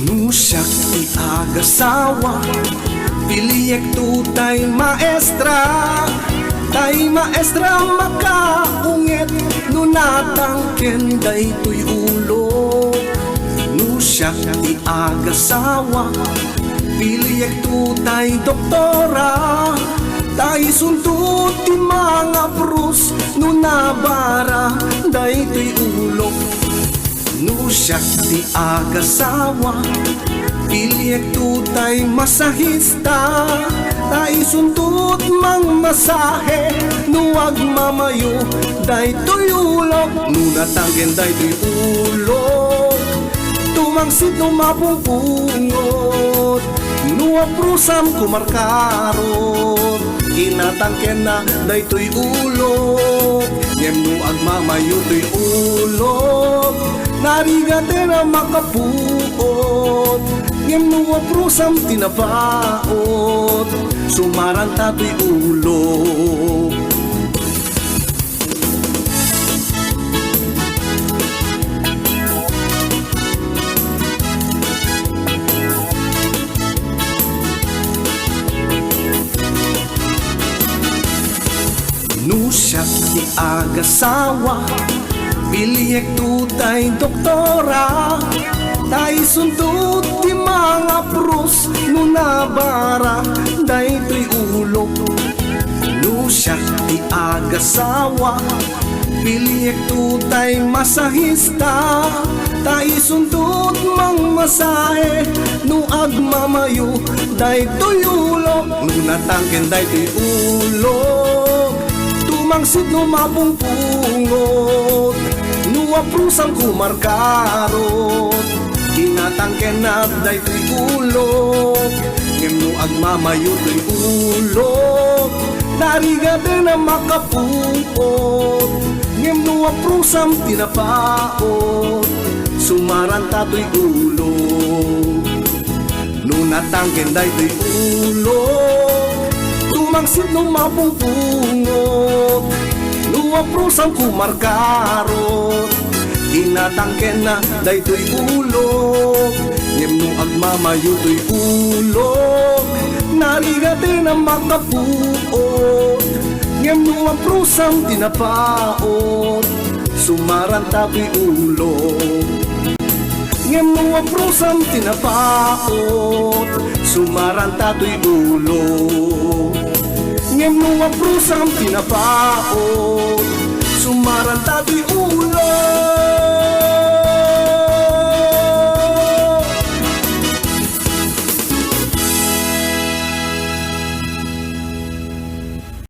Nusak ti agasawa, piliyek tutay maestra. Tay maestra makaungit, nunatang kenday tuy ulo. Nusak ti agasawa, piliyek tutay doktora. Tay sundot ti mga prus, nunabara day tuy ulo. Nusak ti agasawa, piliyek tutay masahista. Tay sundot mang masahe, nuwag mamayo day tuy ulok. Nunatanggen day tuy ulok, tumangsit numapungpungot. Nuwaprusam kumarkarot, inatangken na day tuy ulok. Ngem nuag mamayo tuy ulok, narigate na makapuot. Ngem nuwaprusam tinapaot, sumaranta tuy ulok. Nusak ti agasawa, piliyek tutay doktora. Tay sundot ti mga prus, nunabara day tuy ulok. Nusak ti agasawa, piliyek tutay masahista. Tay sundot mang masahe, nuag mamayo day tuy ulok. Nunatangken day tuy ulok, tumangsit numapungpungot. Nuwaprusam kumarkarot, tinatangken na day tuy ulok. Ngem nuag mamayo tuy ulok, narigate na makapuot. Ngem nuwaprusam tinapaot, sumaranta tuy ulok. Nunatangken day tuy ulok, tumangsit numapungpungot. Nuwaprusam kumarkarot, tinatangken na day tuy ulok. Ngem nuag mamayo tuy ulok, narigate na makapuot. Ngem nuwaprusam tinapaot, sumaranta tuy ulok. Ngem nuwaprusam tinapaot, sumaranta tuy ulok. Ngem nuwaprusam tinapaot, sumaranta tuy ulok.